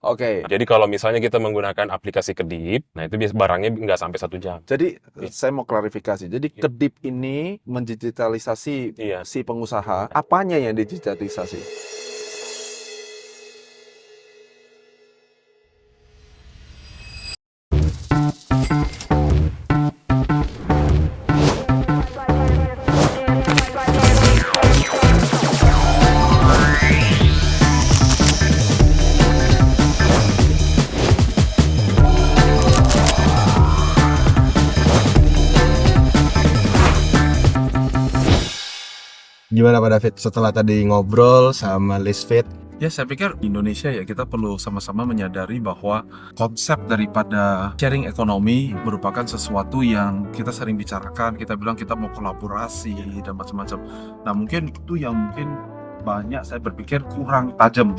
Oke. Jadi kalau misalnya kita menggunakan aplikasi Kedip, nah itu barangnya nggak sampai 1 jam. Jadi saya mau klarifikasi. Jadi Kedip ini mendigitalisasi Iya. si pengusaha. Apanya yang digitalisasi? Gimana Pak David setelah tadi ngobrol sama Lisfit? Ya, saya pikir di Indonesia ya kita perlu sama-sama menyadari bahwa konsep daripada sharing ekonomi merupakan sesuatu yang kita sering bicarakan. Kita bilang kita mau kolaborasi dan macam-macam. Nah, mungkin itu yang mungkin banyak saya berpikir kurang tajam.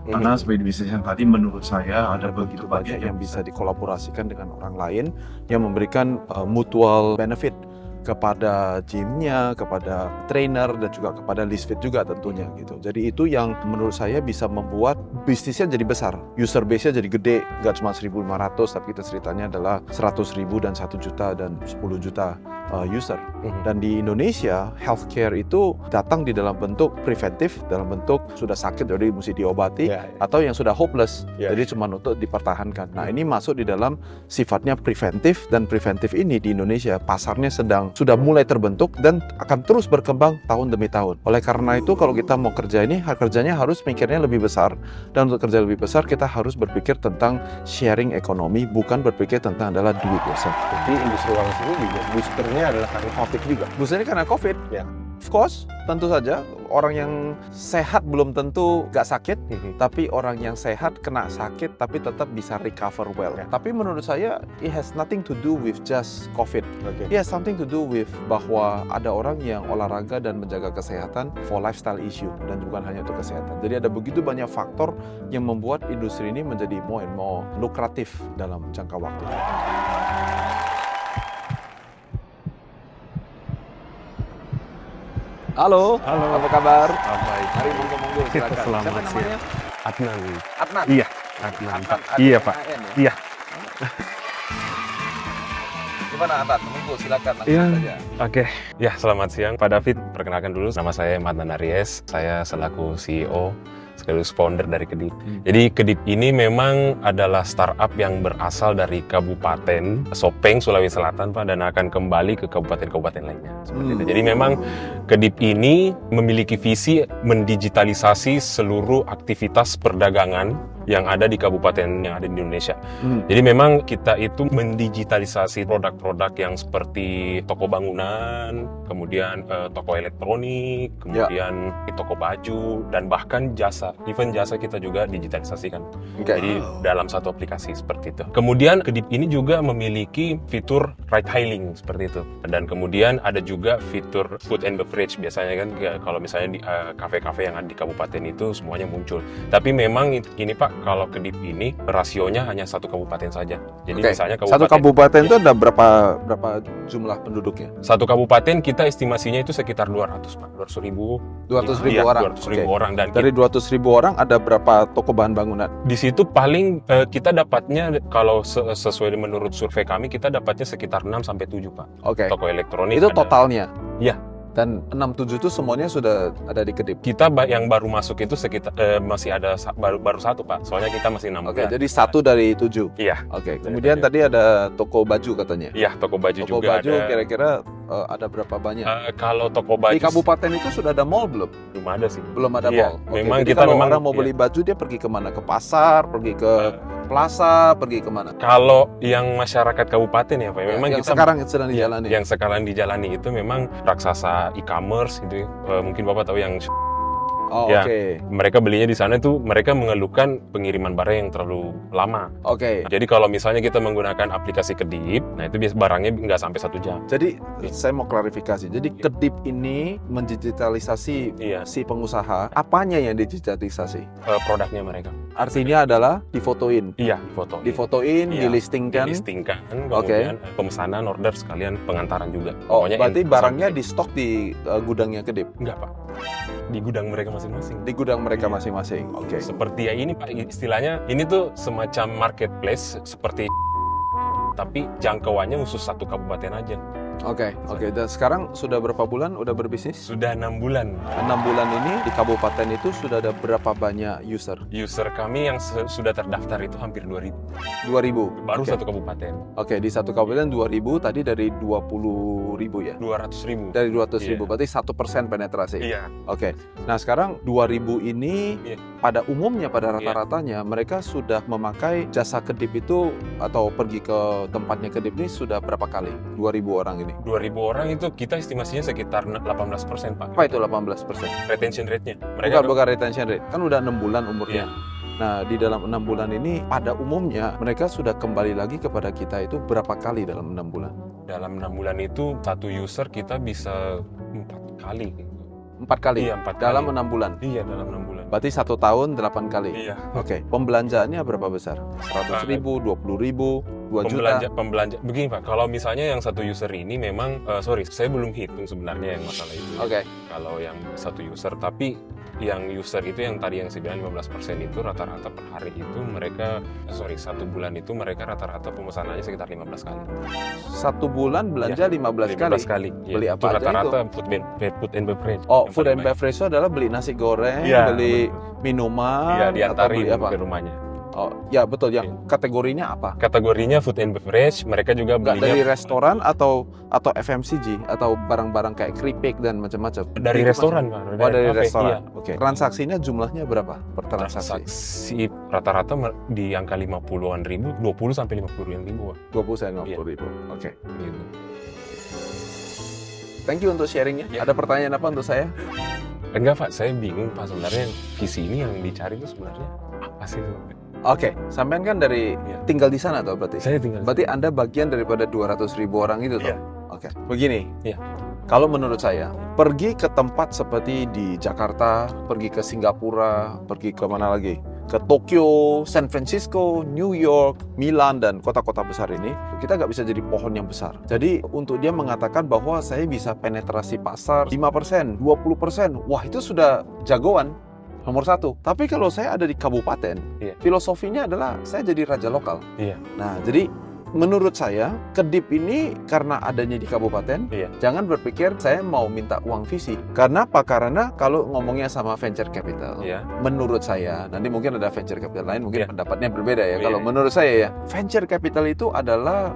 Karena sebagai bisnis yang tadi menurut saya ada begitu banyak yang bisa dikolaborasikan dengan orang lain yang memberikan mutual benefit kepada gymnya, kepada trainer, dan juga kepada Lisfit juga tentunya gitu. Jadi itu yang menurut saya bisa membuat bisnisnya jadi besar, user base-nya jadi gede, nggak cuma 1.500, tapi kita ceritanya adalah 100.000 dan 1 juta dan 10 juta user. Dan di Indonesia, healthcare itu datang di dalam bentuk preventif, dalam bentuk sudah sakit jadi mesti diobati, atau yang sudah hopeless, jadi cuma untuk dipertahankan. Nah ini masuk di dalam sifatnya preventif, dan preventif ini di Indonesia pasarnya sudah mulai terbentuk dan akan terus berkembang tahun demi tahun. Oleh karena itu kalau kita mau kerja ini, kerjanya harus mikirnya lebih besar, dan untuk kerja lebih besar kita harus berpikir tentang sharing ekonomi, bukan berpikir tentang adalah do it yourself. Jadi industri wellness ini juga boosternya adalah karena COVID juga. Boosternya karena COVID. Ya. Of course, tentu saja orang yang sehat belum tentu gak sakit, tapi orang yang sehat kena sakit tapi tetap bisa recover well. Tapi menurut saya, it has nothing to do with just COVID. It has something to do with bahwa ada orang yang olahraga dan menjaga kesehatan for lifestyle issue, dan bukan hanya untuk kesehatan. Jadi ada begitu banyak faktor yang membuat industri ini menjadi more and more lukratif dalam jangka waktu. Halo, apa kabar? Baik. Mari monggo silakan. Selamat Siapa namanya? siang. Adnan. Adnan. Iya, Adnan. Pak. Adnan, Iya, Pak. ADNAN ya? Iya. Gimana Adnan? Monggo silakan langsung Iya. saja. Oke. Ya, selamat siang Pak David. Perkenalkan dulu, nama saya Adnan Aries. Saya selaku CEO sekaligus founder dari Kedip. Jadi Kedip ini memang adalah startup yang berasal dari Kabupaten Sopeng, Sulawesi Selatan, Pak, dan akan kembali ke kabupaten-kabupaten lainnya. Seperti itu. Jadi memang Kedip ini memiliki visi mendigitalisasi seluruh aktivitas perdagangan yang ada di kabupaten yang ada di Indonesia. Jadi memang kita itu mendigitalisasi produk-produk yang seperti toko bangunan, kemudian toko elektronik, kemudian toko baju, dan bahkan jasa. Even jasa kita juga digitalisasikan. Jadi dalam satu aplikasi seperti itu. Kemudian Kedip ini juga memiliki fitur ride hailing seperti itu. Dan kemudian ada juga fitur food and beverage. Biasanya kan kalau misalnya di kafe-kafe yang ada di kabupaten itu semuanya muncul. Tapi memang ini Pak, kalau Kedip ini rasionya hanya satu kabupaten saja. Jadi misalnya satu kabupaten itu ada berapa jumlah penduduknya? Satu kabupaten kita estimasinya itu sekitar 200 Pak, 200.000 orang. 200.000 orang. Dan dari 200.000 orang ada berapa toko bahan bangunan? Di situ paling kita dapatnya kalau sesuai menurut survei kami, kita dapatnya sekitar 6 sampai 7 Pak. Toko elektronik. Itu totalnya? Iya. Dan 6-7 itu semuanya sudah ada di Kedip? Kita yang baru masuk itu sekitar masih ada baru satu Pak, soalnya kita masih 6 bulan. Jadi 1 dari 7? Iya. Kemudian tadi ada toko baju katanya? Iya, toko baju juga ada. Toko baju kira-kira ada berapa banyak? Kalau toko baju di kabupaten itu sudah ada mall belum? Belum ada sih. Belum ada mall? Memang jadi kita kalau memang orang mau beli baju dia pergi kemana? Ke pasar, pergi ke plaza, pergi kemana? Kalau yang masyarakat kabupaten ya Pak, memang yang kita sekarang sedang dijalani. Yang sekarang dijalani itu memang raksasa e-commerce itu. Mungkin Bapak tahu yang mereka belinya di sana itu mereka mengeluhkan pengiriman barang yang terlalu lama. Jadi kalau misalnya kita menggunakan aplikasi Kedip, nah itu barangnya nggak sampai 1 jam. Jadi saya mau klarifikasi. Jadi Kedip ini mendigitalisasi si pengusaha. Apanya yang digitalisasi? Produknya mereka. Artinya adalah difotoin. Iya, foto. Difotoin, Iya, dilistingkan. Dilistingkan, kemudian pemesanan, order sekalian pengantaran juga. Oh, Pokoknya berarti barangnya sampai- di stok di gudangnya Kedip. enggak, Pak. Di gudang mereka masing-masing. Di gudang mereka Iya. masing-masing. Oke. Seperti ya ini Pak, istilahnya ini tuh semacam marketplace seperti, tapi jangkauannya khusus satu kabupaten aja. Oke. Dan sekarang sudah berapa bulan udah berbisnis? Sudah 6 bulan. 6 bulan ini di kabupaten itu sudah ada berapa banyak user? User kami yang sudah terdaftar itu hampir 2.000. 2.000. Baru Oke. satu kabupaten. Oke, di satu kabupaten 2.000, tadi dari 20.000 ya? 200.000. Dari 200.000, Iya. berarti 1% penetrasi. Iya. Oke, nah sekarang 2.000 ini Iya. pada umumnya, pada rata-ratanya mereka sudah memakai jasa Kedip itu atau pergi ke tempatnya Kedip ini sudah berapa kali? 2.000 orang ini. 2.000 orang itu kita estimasinya sekitar 18%, Pak. Apa itu 18%? Retention rate-nya. Mereka Bukan retention rate, kan udah 6 bulan umurnya. Iya. Nah, di dalam 6 bulan ini pada umumnya mereka sudah kembali lagi kepada kita itu berapa kali dalam 6 bulan? dalam 6 bulan itu satu user kita bisa 4 kali. 4 kali? Iya, 4 Dalam kali. 6 bulan? Iya, dalam 6 bulan. Berarti 1 tahun 8 kali? Iya. Oke, pembelanjaannya berapa besar? 100.000, 20.000, 2 juta? Pembelanja. Begini Pak, kalau misalnya yang satu user ini memang, saya belum hitung sebenarnya yang masalah itu. Oke. Kalau yang satu user, tapi yang user itu yang tadi yang saya bilang 15% itu rata-rata per hari itu mereka, 1 bulan itu mereka rata-rata pemesanannya sekitar 15 kali. 1 bulan belanja 15 kali? 15 kali. Iya, Beli itu apa aja rata-rata food and beverage. Oh, yang food paling and banyak. beverage itu adalah beli nasi goreng, Iya, beli betul. minuman, Iya, atau diantarin beli apa? ke rumahnya. Oh, ya betul. Yang kategorinya apa? Kategorinya food and beverage, mereka juga Enggak belinya dari restoran atau FMCG atau barang-barang kayak keripik dan macam-macam? dari Itu restoran, Pak. Oh, dari kafe, restoran. iya. Oke. Transaksinya jumlahnya berapa per transaksi? Transaksi rata-rata di angka 50-an ribu, 20 sampai 50-an ribu, Pak. 20 sampai Iya. 50 ribu. Oke. Gitu. Thank you untuk sharingnya. Ya. Ada pertanyaan apa untuk saya? Enggak, Pak, saya bingung, Pak, sebenarnya visi ini yang dicari itu sebenarnya apa sih sebenarnya? Oke, sampean kan dari Iya. tinggal di sana toh berarti? Saya tinggal Berarti Anda bagian daripada 200.000 orang itu toh? Iya. Oke. Begini. Iya. Kalau menurut saya, pergi ke tempat seperti di Jakarta, pergi ke Singapura, pergi ke mana lagi? Ke Tokyo, San Francisco, New York, Milan, dan kota-kota besar ini, kita nggak bisa jadi pohon yang besar. Jadi untuk dia mengatakan bahwa saya bisa penetrasi pasar 5%, 20%, wah itu sudah jagoan. Nomor 1. Tapi kalau saya ada di kabupaten, Iya. filosofinya adalah saya jadi raja lokal. Iya. Nah, jadi menurut saya Kedip ini karena adanya di kabupaten, Iya. jangan berpikir saya mau minta uang visi. Karena apa? Karena kalau ngomongnya sama venture capital, Iya. menurut saya, nanti mungkin ada venture capital lain, mungkin Iya. pendapatnya berbeda ya. Iya, Kalau iya. menurut saya ya, venture capital itu adalah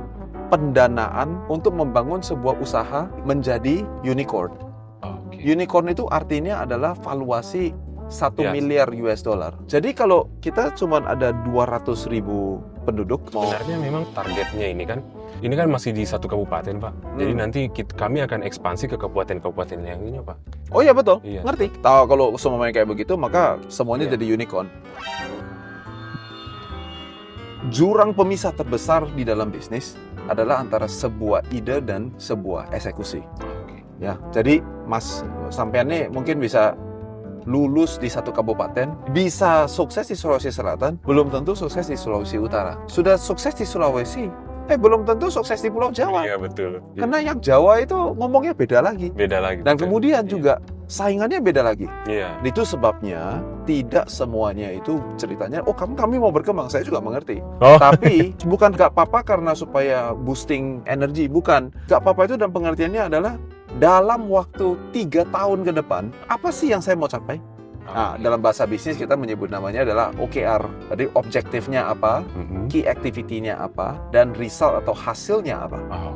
pendanaan untuk membangun sebuah usaha menjadi unicorn. Oke. Unicorn itu artinya adalah valuasi 1 Yes. miliar US dollar. Jadi kalau kita cuma ada 200.000 penduduk, mau Sebenarnya memang targetnya ini kan masih di satu kabupaten, Pak. Jadi nanti kami akan ekspansi ke kabupaten-kabupaten yang ini, Pak. Oh iya betul, Iya. ngerti. Tahu kalau semuanya kayak begitu, maka semuanya Iya. jadi unicorn. Jurang pemisah terbesar di dalam bisnis adalah antara sebuah ide dan sebuah eksekusi. Oke. Ya, jadi Mas sampean nih mungkin bisa lulus di satu kabupaten, bisa sukses di Sulawesi Selatan, belum tentu sukses di Sulawesi Utara. Sudah sukses di Sulawesi, belum tentu sukses di Pulau Jawa. Iya, betul. Karena yang Jawa itu ngomongnya beda lagi. Beda lagi. Dan betul. kemudian Iya. juga saingannya beda lagi. Iya. Itu sebabnya tidak semuanya itu ceritanya, oh kami mau berkembang, saya juga mengerti. Oh. Tapi bukan gak apa-apa karena supaya boosting energi, bukan. Gak apa-apa itu dan pengertiannya adalah dalam waktu 3 tahun ke depan, apa sih yang saya mau capai? Nah, dalam bahasa bisnis kita menyebut namanya adalah OKR. Jadi objektifnya apa, Mhm. key activity-nya apa, dan result atau hasilnya apa. Oh.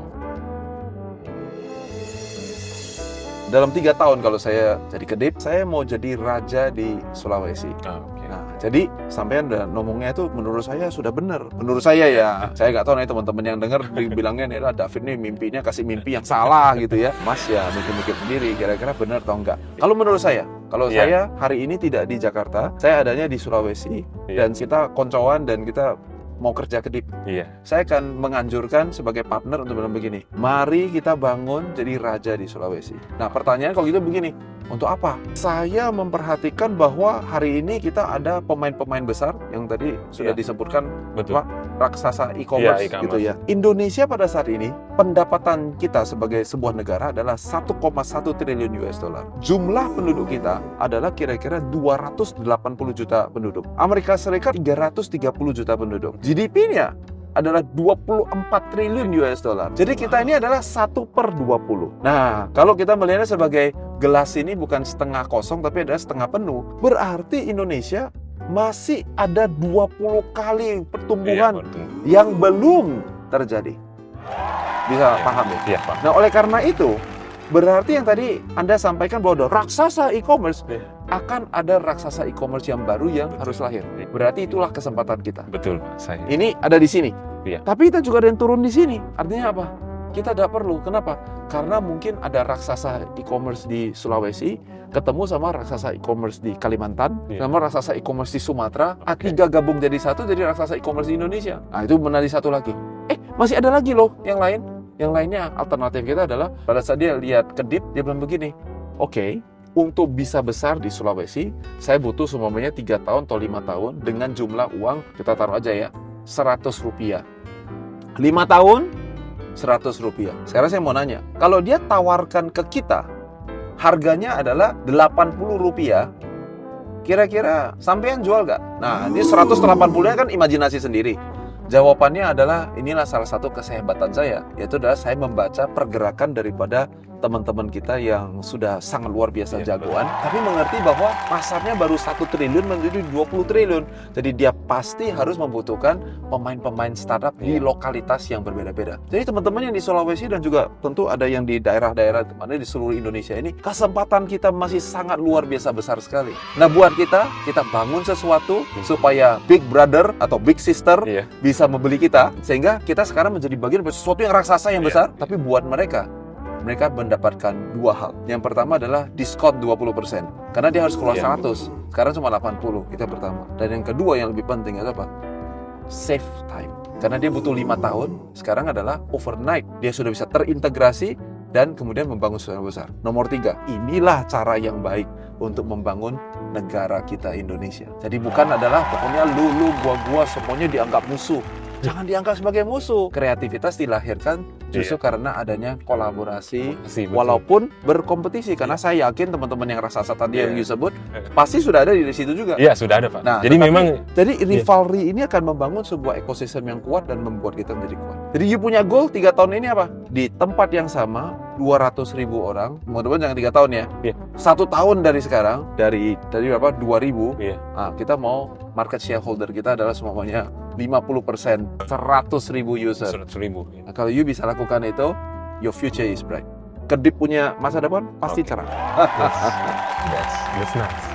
Dalam 3 tahun kalau saya jadi Kedip, saya mau jadi raja di Sulawesi. Oke. Nah, jadi sampean udah ngomongnya itu menurut saya sudah benar. Menurut saya ya, saya nggak tahu nih teman-teman yang dengar bilangnya nih lah David nih mimpinya kasih mimpi yang salah gitu ya. Mas ya mikir-mikir sendiri kira-kira benar atau enggak. Kalau menurut saya, kalau Iya. saya hari ini tidak di Jakarta, saya adanya di Sulawesi Iya. dan kita koncoan dan kita mau kerja Kedip, Iya. saya akan menganjurkan sebagai partner untuk bilang begini, mari kita bangun jadi raja di Sulawesi. Nah pertanyaan kalau gitu begini, untuk apa? Saya memperhatikan bahwa hari ini kita ada pemain-pemain besar yang tadi sudah Iya. disebutkan Betul. apa, raksasa e-commerce Iya, e-commerce. gitu ya. Indonesia pada saat ini pendapatan kita sebagai sebuah negara adalah 1,1 triliun US dollar. Jumlah penduduk kita adalah kira-kira 280 juta penduduk. Amerika Serikat 330 juta penduduk. GDP-nya adalah 24 triliun US dollar. Jadi kita ini adalah 1/20. Nah, kalau kita melihatnya sebagai gelas ini bukan setengah kosong tapi adalah setengah penuh, berarti Indonesia masih ada 20 kali pertumbuhan yang belum terjadi. Bisa paham ya? Iya, Pak. Nah, oleh karena itu, berarti yang tadi Anda sampaikan bahwa ada raksasa e-commerce, Iya. akan ada raksasa e-commerce yang baru yang harus lahir. Berarti itulah kesempatan kita. Betul, Pak. Saya. Ini ada di sini. Iya. Tapi kita juga ada yang turun di sini. Artinya apa? Kita tidak perlu. Kenapa? Karena mungkin ada raksasa e-commerce di Sulawesi, ketemu sama raksasa e-commerce di Kalimantan, Iya. sama raksasa e-commerce di Sumatera, A3 gabung jadi satu, jadi raksasa e-commerce di Indonesia. Nah, itu menjadi satu lagi. Masih ada lagi loh yang lain. Yang lainnya alternatif kita adalah pada saat dia lihat Kedip, dia bilang begini, oke, untuk bisa besar di Sulawesi, saya butuh semuanya 3 tahun atau 5 tahun dengan jumlah uang, kita taruh aja ya, 100 rupiah. 5 tahun, 100 rupiah. Sekarang saya mau nanya, kalau dia tawarkan ke kita, harganya adalah 80 rupiah, kira-kira sampean jual nggak? Nah, ini 180-nya kan imajinasi sendiri. Jawabannya adalah, inilah salah satu kesehebatan saya, yaitu adalah saya membaca pergerakan daripada teman-teman kita yang sudah sangat luar biasa Iya, jagoan, tapi mengerti bahwa pasarnya baru 1 triliun menjadi 20 triliun. Jadi dia pasti harus membutuhkan pemain-pemain startup di Iya. lokalitas yang berbeda-beda. Jadi teman-teman yang di Sulawesi dan juga tentu ada yang di daerah-daerah mana di seluruh Indonesia ini, kesempatan kita masih sangat luar biasa besar sekali. Nah, buat kita bangun sesuatu supaya Big Brother atau Big Sister Iya. bisa membeli kita, sehingga kita sekarang menjadi bagian dari sesuatu yang raksasa yang Iya. besar. Tapi buat mereka mendapatkan 2 hal. Yang pertama adalah diskon 20%, karena dia harus keluar Iya. 100, sekarang cuma 80, itu yang pertama. Dan yang kedua yang lebih penting itu apa? Save time, karena dia butuh 5 tahun, sekarang adalah overnight, dia sudah bisa terintegrasi dan kemudian membangun sesuatu yang besar. Nomor 3, inilah cara yang baik untuk membangun negara kita Indonesia. Jadi bukan adalah pokoknya lu, gua semuanya dianggap musuh. Jangan dianggap sebagai musuh. Kreativitas dilahirkan justru karena adanya kolaborasi, Betul. walaupun berkompetisi. Karena saya yakin teman-teman yang raksasa tadi yang Iya. you sebut pasti sudah ada di situ juga. Iya, sudah ada, Pak. Nah, Jadi tetapi- memang Jadi rivalry ini akan membangun sebuah ekosistem yang kuat dan membuat kita menjadi kuat. Jadi you punya goal 3 tahun ini apa? Di tempat yang sama, 200.000 orang, mudah-mudahan jangan 3 tahun ya. Iya. 1 tahun dari sekarang, dari berapa? 2.000. Iya. Nah, kita mau market shareholder kita adalah semuanya 50%, 100.000 user. 100.000. Nah, kalau you bisa lakukan itu, your future is bright. Kedip punya masa depan pasti Oke. cerah. That's nice.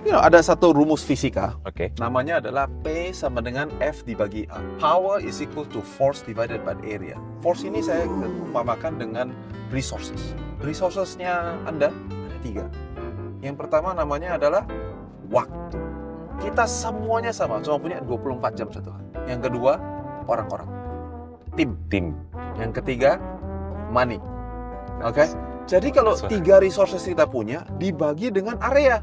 Ada satu rumus fisika, Oke. namanya adalah P sama dengan F dibagi A. Power is equal to force divided by area. Force ini saya umpamakan dengan resources. Resourcesnya Anda ada 3. Yang pertama namanya adalah waktu. Kita semuanya sama, cuma punya 24 jam satu hari. Yang kedua, orang-orang. Tim. Yang ketiga, money. Oke? Jadi kalau 3 resources kita punya, dibagi dengan area.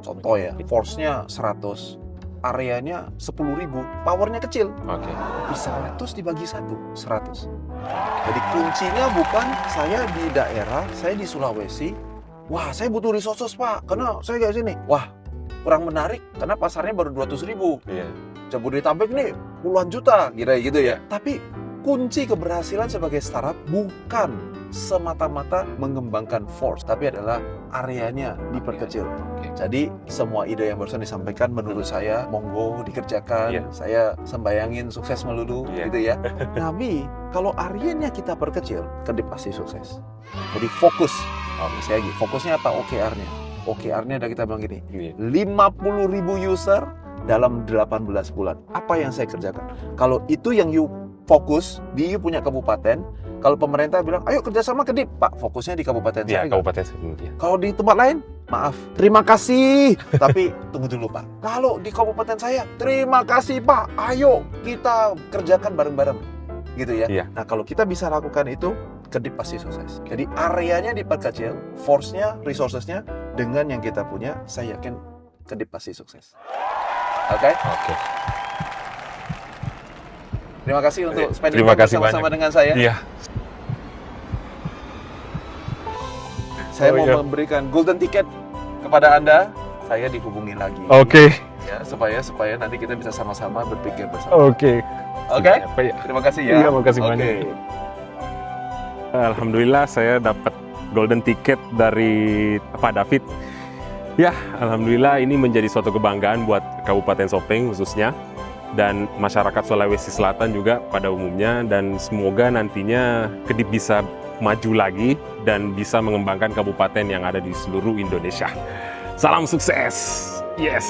Contoh ya, force-nya 100, areanya 10.000, powernya kecil. Oke. Di 100 dibagi 100. Jadi kuncinya bukan saya di daerah, saya di Sulawesi, wah saya butuh resources Pak, karena saya kayak sini. Wah, kurang menarik, karena pasarnya baru 200.000. Iya. Jabodetabek nih, puluhan juta, kira gitu ya. Tapi kunci keberhasilan sebagai startup bukan semata-mata mengembangkan force, tapi adalah areanya diperkecil. Jadi semua ide yang barusan disampaikan menurut saya monggo dikerjakan. Iya. Saya sembayangin sukses melulu Iya. gitu ya. Tapi kalau areanya kita perkecil, Kedip pasti sukses. Jadi fokus. Saya lagi, fokusnya apa? OKR-nya. OKR-nya udah kita bilang gini, Iya. 50.000 user dalam 18 bulan. Apa yang saya kerjakan? Kalau itu yang you fokus di you punya kabupaten, kalau pemerintah bilang, ayo kerjasama Kedip, Pak, fokusnya di kabupaten Iya, saya. kabupaten sebelumnya. Kalau di tempat lain, maaf, terima kasih. Tapi tunggu dulu Pak, kalau di kabupaten saya, terima kasih Pak, ayo kita kerjakan bareng-bareng. Gitu ya. Iya. Nah kalau kita bisa lakukan itu, Kedip pasti sukses. Jadi areanya diperkecil, force-nya, resources-nya, dengan yang kita punya, saya yakin Kedip pasti sukses. Oke? Oke. Terima kasih untuk spending Terima time kasih bersama-sama banyak. dengan saya. Iya. Saya Oh, mau iya. memberikan golden ticket kepada Anda. Saya dihubungi lagi. Oke. Ya, supaya nanti kita bisa sama-sama berpikir bersama. Oke. Oke? Apa ya? Terima kasih ya. Iya, makasih Oke. banyak. Alhamdulillah saya dapat golden ticket dari Pak David. Ya, alhamdulillah ini menjadi suatu kebanggaan buat Kabupaten Sopeng khususnya dan masyarakat Sulawesi Selatan juga pada umumnya, dan semoga nantinya Kedip bisa maju lagi dan bisa mengembangkan kabupaten yang ada di seluruh Indonesia. Salam sukses. Yes.